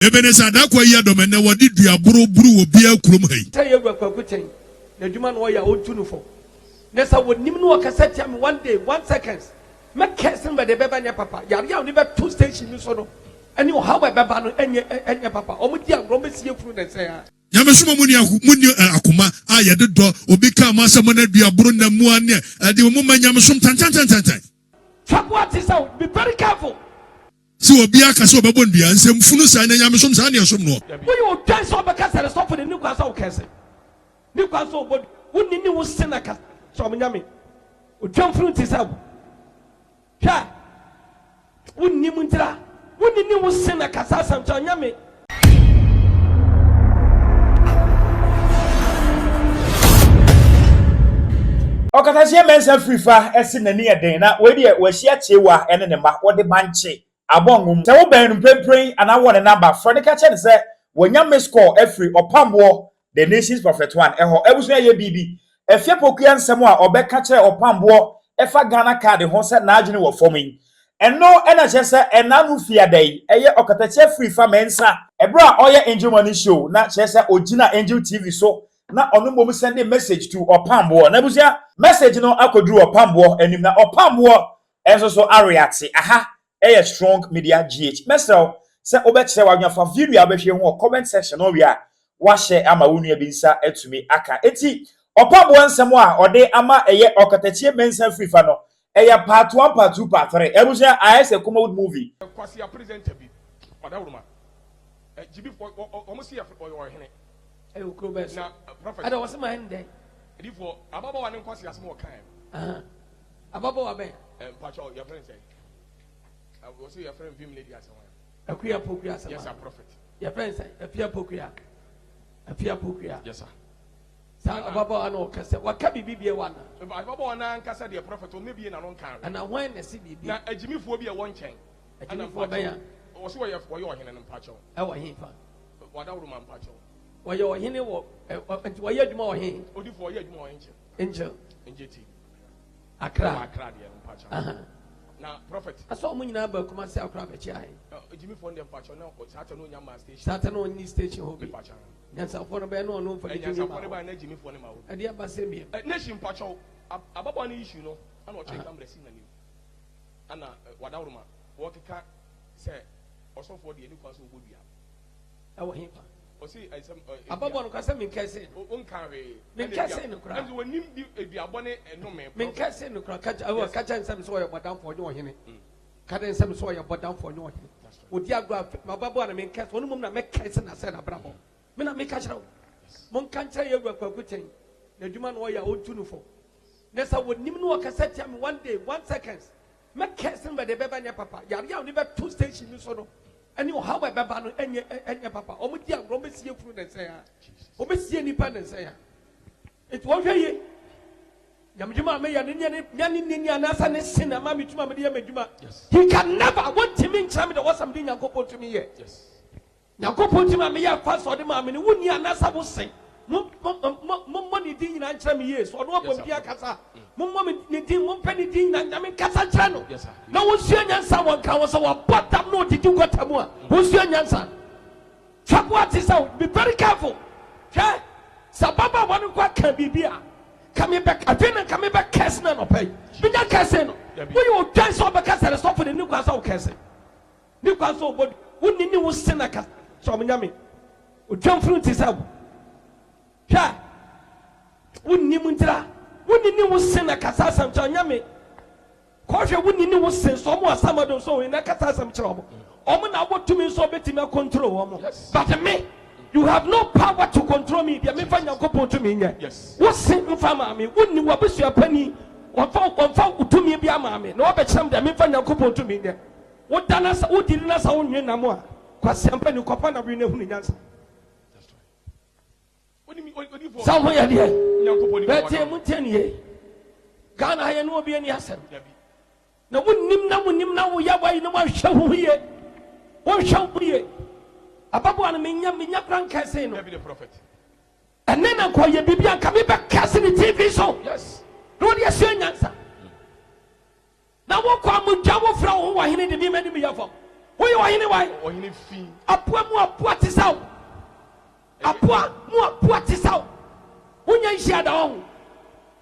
Ebeneza da kwa ya domene wodi duaburo buru obi akurom hai. Tell you kwakuchen. Na djuma no ya ontunu fo. Nessa would nim no akasa tia me 1 day 1 second. Make person by the beba nya papa. Yari ya only 2 stations so no. Ani o how beba no enye papa. Omo di agro me sie furu na say ha. Nyamesuma muni akuma ayede do obi ka amasa mo na duaburo na mu ane de mo manyamesum tan. What is out? Be very careful. Si obi aka so bebo ndua nsem funu sa na nyamesum sa na yesom no. We you dance over because stop for the new class of kese. New class of body. Woni ni wo senaka so nyame. O twam funu tisabu. Hwa. Woni muntira. Woni ni wo senaka sa sam so nyame. Okatakyie Afrifa esi nani eden na we de we hia chewa ene ne ma wo de banche abongum se wo ben mpempren ana wo ne number fronica che ne se wonya score every Opambour the nations prophet 1 eho ebuso ye bibi Afia Pokua nsem a obeka kire Opambour efa Ghana card ho se na adwene wo fomin eno ena che se enanu fiadai eye Okatakyie Afrifa mensa ebra oye Angel Money show na che se ogina Angel TV so na onu mom send a message to Opambour na busia message no akodru Opambour enim na Opambour enso so ariati aha a strong media GH mesel se obekse wadwa fa video abehwe ho comment section no wi a wa share ama wonu abinsa etumi aka eti Opambour nsem a ode ama eye Okatakyie Afrifa no eye part 1 part 2 part 3 ebusia ayese comedy movie kwasi a presenter bi odawruma gibi omusi ya hene Ukrobes. Na prophet. I don't want my hand there. Therefore, Aboa Woni kwasi asmo kan. Aboa Woni. Pacho your friend say. I will see your friend Vim lady as one. Afia Pokua. Yes, sir, prophet. Your friend say Afia Pokua. Afia Pokua. Yes, sir. Sa Aboa no kase. What can be bibie wana? Aboa na nkasa the prophet o maybe na no kan. And when the CBB. Na agimifo bi e won chen. Agimifo ban ya. O so your hene no pacho. E wo hin fa. Wadawruma pacho. Why you hini wo why you more hin odifo ye adwuma wo angel njeti akra de mpacha na prophet aso mu nyina ba kuma se akra be chi ai ejimi fo ndem mpacha na satan no nyama station satan no ni station ho bi mpacha nyansa fo no be no no fa di nyansa fo no ba na ejimi fo ne ma wo ade aba se mi nation mpacha ababo na issue no ana o check camera si na ni ana wadawruma wo keka se osofo de ani kwaso obodua awo hin fa osi Aboa no kase min kase onkanwe min kase no kra nzo wonim di eduabone enome min kase no kra kacha nsem so ye bodam fo nyo hene kada nsem so ye bodam fo nyo hene odi agro Aboa na min kase onum na me kase na se na brabo me na me ka kira mon kan kira ye gwa kwakuchen na djuma no ya ontunu fo nessa wonim no kase tia me 1 day 1 second me kase by the beba nya papa yari ya only 2 stations so no ani o how beba no enye papa omo di agro me sie furu na say ha o be sie nipa na say ha it won hwe ye nyamjuma me ya ni anasa ne sin ma me tuma me de medjuma he can never want to mean chame the wasam di nyankopon to me ye yes nyankopon tuma me ya fa so de ma me ne woni anasa bo sen mo ni di nyina nkyere me ye so no obom bia kasa mo ni di mo pe ni di nyina nyame kasa nkyere no na wo sua nyansa won ka wo so wo bottom no didi gotamu a wo sua nyansa what is out be very careful okay sababa won kwa ka bibia come back afina come back case na no pay binya case no wo you dance over case stop for the new class of case new class of body woni ni wo senaka so mo nyame o twam front tisabu hwa wonni muntira wonni ni wo senaka sasam cho nyame ko hwe wonni ni wo sen so mo asamado so we na kasa sam kire omo na wotumi so betimi control omo but me you have no power to control me dia me fa nyankopon to me nye wo sen mfa ma me wonni wo besua pani wonfa utumi bia ma me na wo be kyerem dia me fa nyankopon to me nye wo dana sa wo dili na sa wo nwe namo a kwasempa ni kopa na we na hunu nyansa Salvo ya die. Bete mutenie. Ghana ya no obi ani asem. Na wonim na wo ya boy na wo hwe ye. Wo hwe ye. Aboa na menya kranka sei no. Be the prophet. Ene na ko ye bibia ka me be kase ni TV so. Yes. No dia se nyansa. Na wo kwa mudwa wo fra wo hene de bi mani me yafo. Who you are anyway? Or in fee. Aboa mu aboa te saw. Aboa mu aboa te saw. Wonya hia da ho.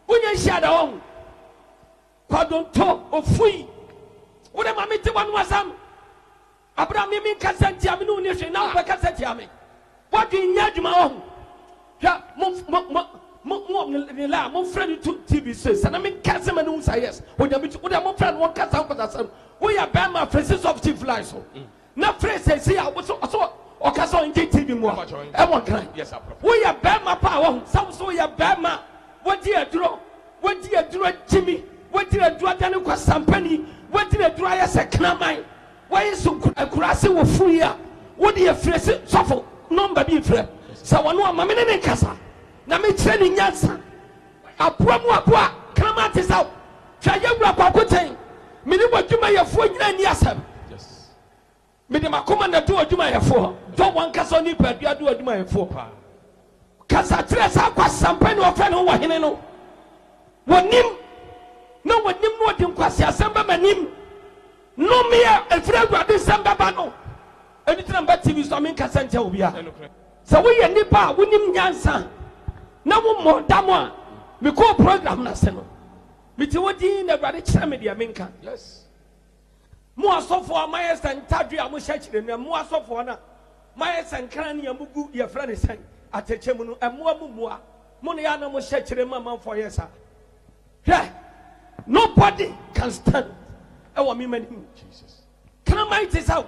Wonya hia da ho. Kwadonto ofui. Wo de mama te wanu asam. Abraham mi kasenti ami no ne hwe na wo kasenti ami. What do you need to know? Yeah, my friend to TV says, and I mean, Casim and Usa, yes. When you meet with my friend, one cast out with us, we are Bama, Francis of Chief Liso. Now, Fred says, see, I was so, or Casso in TV more. I want kind. Yes, we are Bama power, some so we are Bama. What do you draw? What do you draw, Jimmy? What do you draw, Daniel Casampany? What do you draw as a clamine? Why is so a grassy or free? What do you phrase it? Suffer, no baby friend. So one more mamma in Casa. Na me training yansa apua mu apua kama te saw twa yewura kwakoten me ni bodwuma yefo nyina ni asem yes me de makoma na do odwuma yefo do wan kasa ni padua do odwuma yefo pa kasa tre sa kwasampa ni ofa no wo hene no wonim no di nkwasi asamba manim no me efra guade samba ba no eni tramba TV so me kasa ntia obia so we ye nipa wonim nyansa na wo mo damo me ko program na se no me ti wodi na brade kire me dia menka yes mo asofo amaye santadwe a mo hyakire na mo asofo na maye sankran ne amugu ye fra ne san atechemu no emo amumua mo ne ya na mo hyakire mama for yesa hwe nobody can stand e wa me mani Jesus can I this out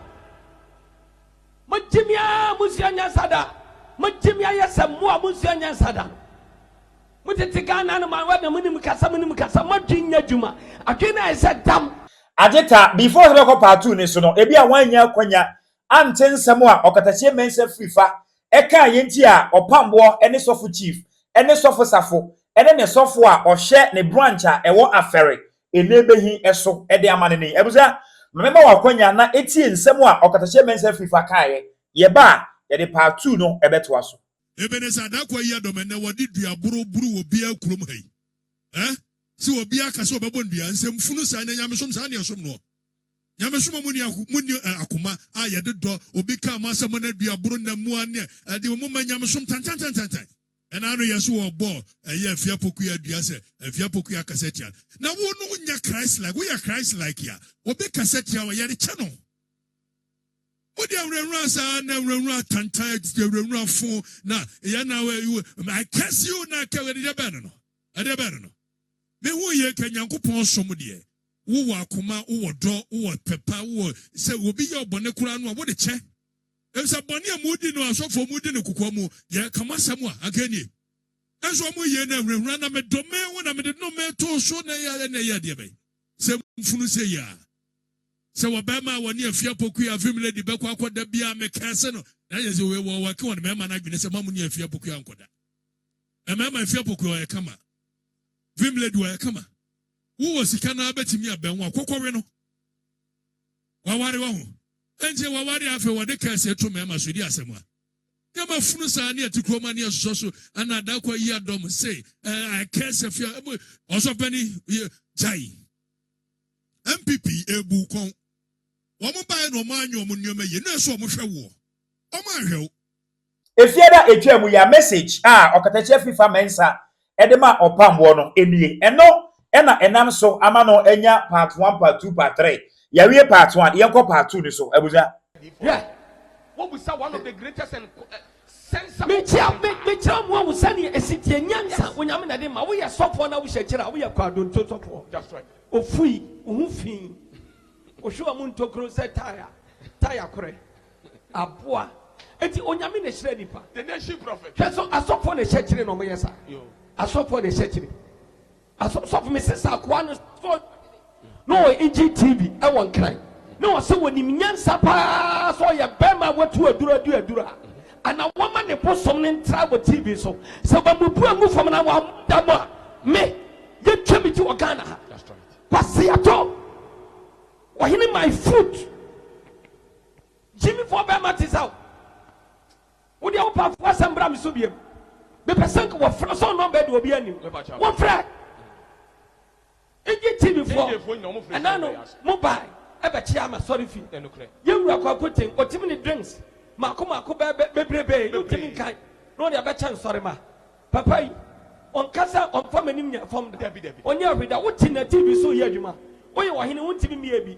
majimia musianya sada majimia yesa mo musianya sada Ajeta before the part 2 ni so no ebi a wanya kwanya ante nsem a Okatakyie Afrifa eka yenti a Opambour ene sofo chief ene sofo safo ene ne sofo a ohye ne branch a ewo afere enebehi eso ede amane ni ebuza memema wa kwanya na etie nsem a Okatakyie Afrifa kaaye ye ba ye de part 2 no ebeto aso Ebeneza da kwa ya domene wodi dua buru obi akurom hai si obi aka so bebon dua nsem funu sa na nyamesom sa ne som no nyamesom mu ni akoma a ye de do obi ka ma asem na dua buru na mu ane de mu ma nyamesom tan ena no yeso obo ye Afia Pokua dua se Afia Pokua kasetia na wo no nya Christ like we are Christ like ya obi kasetia wa ye de che no Odi awrenra sa na awrenra tantan awrenra fo na ya na I curse you na ka we de beno no ade beno no me hu ye ka Nyankopon som de wo akoma wo do wo pepa wo se obi ye obone kura no wo de che e se bone amudi no asofo mudi ne kokwa mu ye kama sam a akani enso mo ye na awrenra na me do me wo na me de no me to so na ya de be se mfunu se ya So Obama woni Afia Pokua Vim lady be kwa akoda bia me kase no na ye se we wo ka won me ma na dwene se mamu ni Afia Pokua ankoda e me ma Afia Pokua ye kama Vim lady wo ye kama wo sika na betimi abenwo akokɔwe no waware wo ho enje waware afa wo de kase to me ma so di asɛm a ma funu sa na atikroma na so ana da kwa yi adom say I kase Afia also pani jai MPP ebu kon Omo bae no manyo mo nyoma ye na so mo hwe wo omo ahwe efiada etwam ya message Okatakyie Afrifa mensa edema Opambour no enue eno ena enam so ama no enya part 1 part 2 part 3 ya wie part 1 yenko part 2 ni so abuza yeah what was one of the greatest and sense me mo wo sani esitie nyansa wonyame na de ma wo ye sofo na wo hyekira wo ye kwado to sofo that's right ofui ohufin ohwa mu ntokro se tire kore aboa eti onyame na hyira nipa the nation prophet so asofo na hyekire no mo yesa asofo na hyekire asofo me sesa kwa no IGTV e won kran no se wonim nyansa pa so ye bema watu adura ana wama ne bosom ne ntra bo TV so se ba mu fam na wa damo me ye twemi ti Ghana ha Pasiato wahini my foot Jimmy for Bema Tisao Would you open for some bram subium? Be person wa so no bed will be any one frag. TV for and I know mobile ebe chiama sorry fi yewura kwa koten otimi ni drinks mako bebrebe utimi kan no dia be chan sorry ma papa yi on kasa on fam anim nya fam da onye ahweda wuti na tv so ye adwuma oye wahene wuntimi mie bi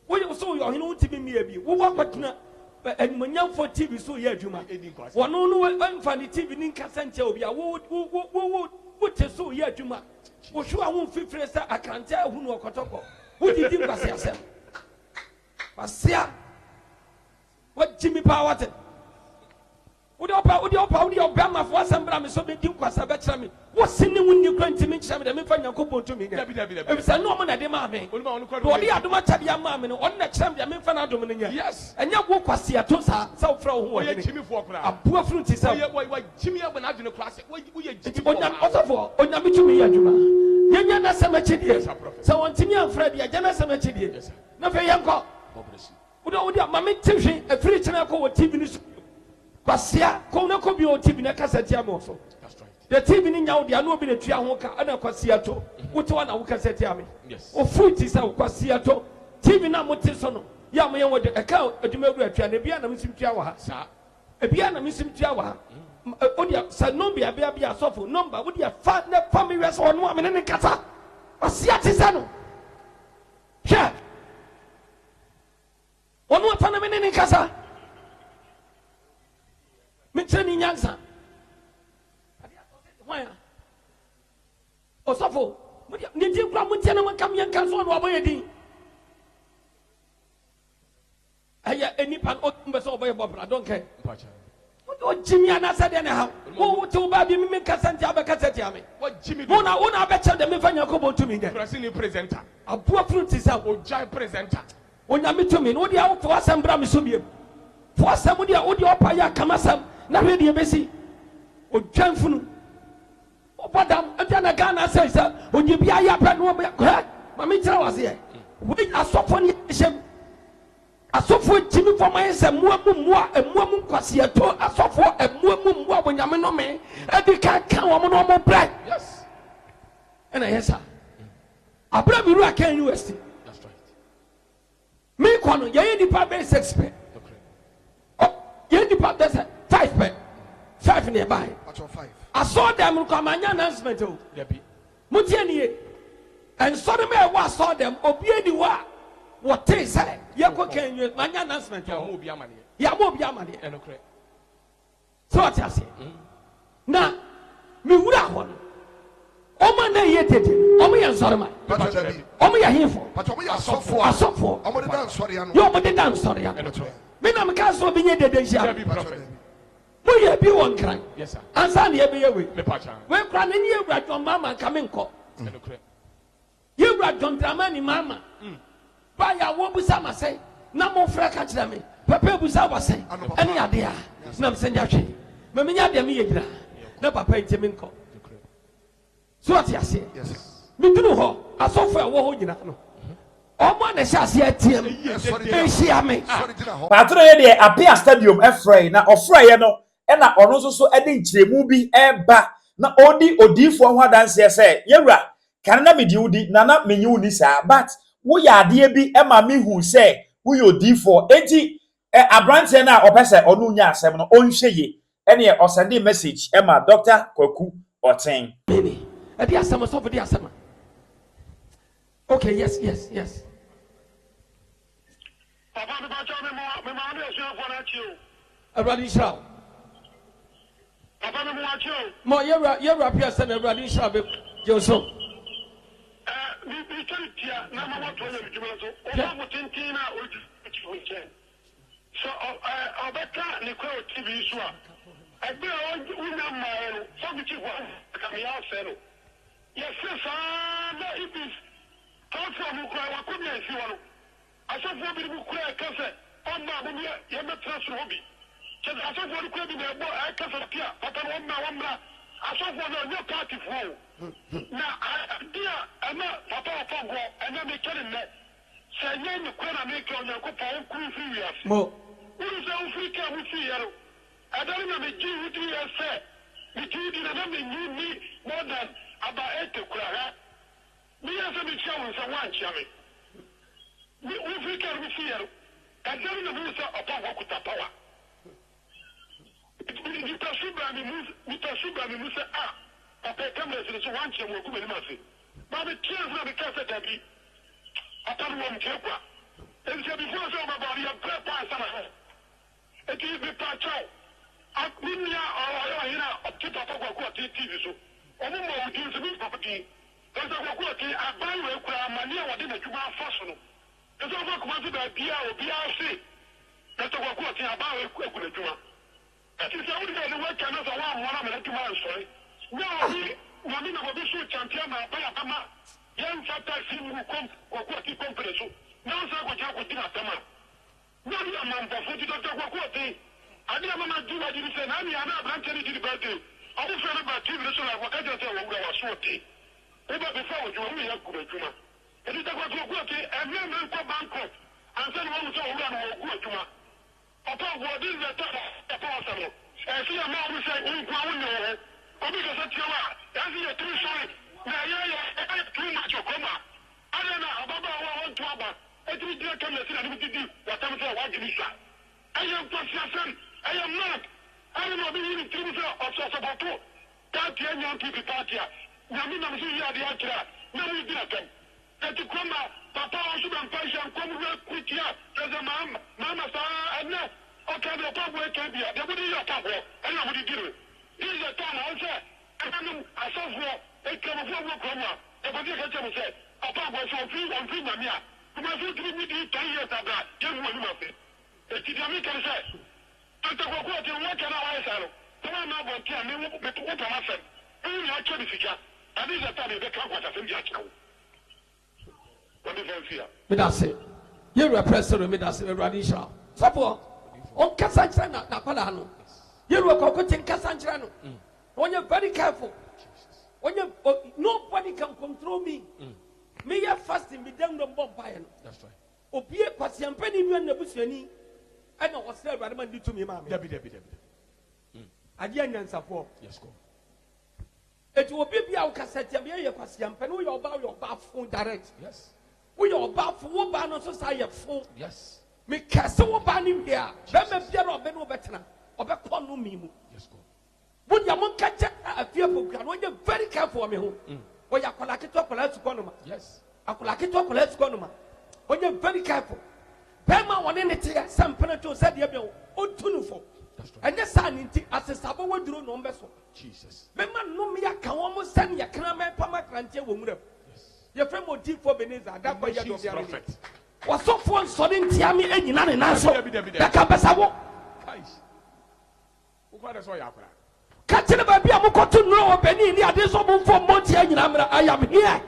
oye so yo hene wuntimi mie bi wo wakotuna enmonyamfo tv so ye adwuma wono no emfa ni tv ni kasa nche obi a wo te so ye adwuma wo hwa ho fifire sa akante ahunu okotoko wodidi kwase asem pasia what Jimmy Power udi opa ma fo asem bra me so be di kwasa be kira me wo sini wunni kwanti me kira me de me fa nyankopon to me ga e say no mo na de ma me do odi adoma chade ya ma me no on na kira me de me fa na adom no nya yes enya wo kwase ato sa wo fra wo ho wo Jimmy fo kra aboa fruit sa wo Jimmy ya na adwene class wo ye Jimmy onya osofo onya me tumi ya adwuma yenya na sama chidie sa wontimi amfra dia jana sama chidie na fe yenko udi ma me tihwe e free chana ko wo TV ni kwasia ko na ko bi o TV na cassette am so the TV ni nya wo dia no bi na tua ho ka na kwasia to wote wa na wo cassette am o fruit sa kwasia to TV na mo te so no ya mo ye wo de e ka adumaguru atua na bia na msim tua wa ha sa e bia na msim tua wa ha o dia sa no bia sofo number wo dia fa na family we so no am ne kasa kwasia te sa no hwe onu fa na me ne kasa Micheni nyansa. Why? Osofo, ni di kwa mutiana makam yankan so no aboye din. Aya eni pan o mbe so oboye bobra, don't care. O Jimmy ana said na ha. Wo to ba bi mi kasante abekasate ame. Wo Jimmy. Una be che de me fanya ko bo tumi de. Pressing presenter. Aboa fruit is a o jai presenter. Onya me tumi, no dia wo to asembra me so biem. Fo asem dia wo dia opa ya kamasam. Na we dey besi o twanfunu o badam adana Ghana say onye bia ya pra no ma me kira wase we asofo ni hye asofo Jimmy for my say muamu kwase to asofo muamu abonyame no me edi kan wo mo no mo bra yes and yes sir abra bi ru akan university that's right me kono ye di pa be 6 pe oh ye di pa that's 5 nearby. I saw them come an announcement. Mutiani and Sodome was saw them obey the wa what they say. Yako can you my announcement? Yamobia money. So what I say now, me would have one. Oma na yete omo ya nsoroma omo ya hifo asofo omo de dan sori ya no yo omo de dan sori ya me na me ka so bi nye dede nsia mo ye bi won kran yes sir ansa na ye be ye we pacha we kra na ni ewura don mama ka me nko ye ewura don drama ni mama ba ya wo busa ma sei na mo fra ka kira me papa busa wa sei ene ya de a na me senya hwe me nya de me ye gira na papa ntemi nko so what you say yes me dunu ho asofo e wo ho nyina no omo na sha ase atiem e hia me patro ye de Apia stadium efrey na ofrey no e na ono so ede nkyeremu bi eba na odi odifo ho adanse se yewura kan na me di udi na menyi uni sa but wo ya ade bi e ma me hu se wo yo odifo enti abrante na opese ono nya asem no onhwe ye ene e osende message e ma Dr. Kwaku Oten Adi asama so for the asama. Okay, yes. Papa, me bacha me ma anu esu afọ na chi o. Awurade Israel. Papa me mo achi o. Mo yewura pia se na Awurade Israel be Joso. Bi kiri tia na ma wato ya bijuma so. O ma mo tintin na o chi o che. So obeka ni kwa TV so a. Egbe o unya ma no. So bi chi wa ka me ya se no. Yes, sir, it is. Come from Ukraine, couldn't I see one? I saw for the Ukraine cafe on my money, you have a trust hobby. Just I saw for the Ukraine, I can't appear, but I want my I saw for the new party for. Now, dear, I'm not Papa Pongo, and I'm telling that. Say, you can't make on your coupon, cruise. Who is Africa with you? I don't know the Jew with you, I said. The Jew didn't mean me more than. About 8 o'clock, me as a child was a one chummy. we can see you. And then the minister of power. You pursue by me, Musa. I pay cameras in the one chair will come in Mercy. But the tears will be cast at the upon one Japa. And so before some about your prayer pass, it is the patch. At Minia or Hina of Tipapa TV. So, Omo will use the property. There's a quality, I buy a mania or dinner to my fashion. There's a work wanted by Pia or BRC. That's a quality about a quick with a juma. That is the only way the work cannot allow 1 minute to my story. Now, we will be so champion, Payama, young Sata Sim who come or quality conference. Now, I would dinner Tama. No, a month of 40 quality. I didn't want to do what you said. I mean, I'm not branching to the birthday. I was saying about TV, so I was saying, I was sorting. Over before you only have Kuretuma. And it's about your quality, and men go bankrupt. And then one was all around Kuretuma. Upon what is the possible? And see a man who say, oh, no, or because of your art. That's your true story. Now, I have too much of coma. I don't know about our own trouble. It is their tendency and we do what I'm saying. What do you say? I am Passion. I am not. I am not being things of Sasabato. That young people party. Namina Mzia the Atra. Nami Dinatan. That you come out, Papa should and Passion come work with you. There's a Mama Sara and now. Okay, the Papa can be. There would be a Papa. And nobody did it. This is a time I said. I saw for a kind of work. The position said, Papa was so free and free Mamia. You must give me 10 years ago. Just one of it. The American said, I don't know what you want to know. Come on, now, but tell me what happened. Only I can figure. And this is a time they can't watch a film. What do you fear? Medase. You are president Medase Radisha. Support. On Casanchana, Napalano. You are cooking Casanchano. When you're very careful. When you nobody can control me. Me are fasting, be done the bomb. That's right. Opie Pasian Penny and the Bushani. I know what's there, but I do to me, mammy. Debbie. I didn't answer for. Yes, go. It will be our cassette, your Pasian Penny, we about your bathroom direct. Yes. We are about for one banner society phone. Yes. Me castle banning here. Remember, Pierre or Beno Veteran, or Beconu Mimu. Yes, go. When you won't catch a fear program, when you're very careful, me home. When you collect it, let's go. Yes. I collect it, let's go. When you're very careful. Pema one in the tear, some penetrate said the abion, or tunufo. And the son as a sabo would do no vessel. Jesus. Bema no me, I can almost send your clamor, Pama Crantia woman. Your friend would deep for Beneza, that way you're perfect. Was so fun, so didn't tell me any none and answer. That Cabasabo. What is all your catching a baby, I'm going to know Benny, the others of for Monty, I am here.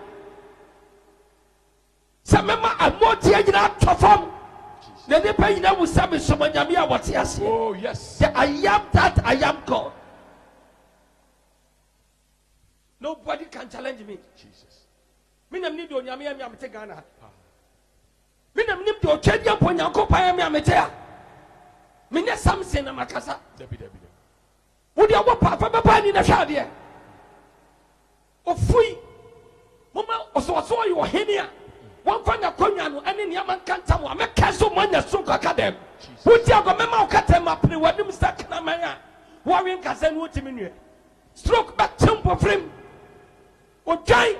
Some member are more tears out to form. Then they pay now with some Yamia, what's yes. Oh, yes. I am that I am God. Nobody can challenge me. Jesus. Minam need on Yamia Tegana. Minam need to change up on Yanko Payamia. Mina Samson and Macassa. Would you want Papa in the Shadia? Or free? Mama, also saw you here. One find a Konyano and in Yaman Cantam, I'm a castle man, a stroke academy. Put your memo catem up in what you start Namaya. Warrior Cassan would diminish. Stroke back temple frame. Okay.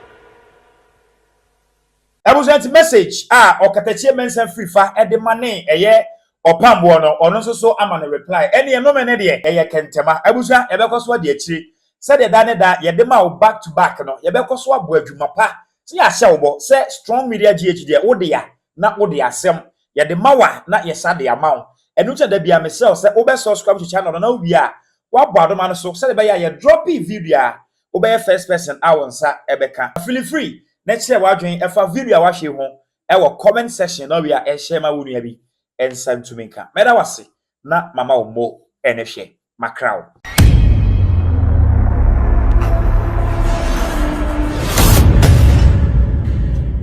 I was at message. Okatakyie Afrifa at the money a year. Opambour no ono so ama no reply. Ene no mene de ye kentema. Abusa ebekoso de akiri. Said the dane da ye de ma wo back to back no. Ye bekoso abo adwuma pa. Se ya hye wo say strong media GH de wo de ya na wo de asem. Ye de mawa na ye sa de amaw. Enu che da bia mesel say wo be subscribe to channel na wi a wa bo adoma no so say de be ya ye drop video a wo be first person awonsa ebeka. Feel free. Next year wa dwen efa video a wa hye ho e wo comment section na wi a e share ma wo nua bi. And send to me. Meda wasi na mama umo NFA Magraheb.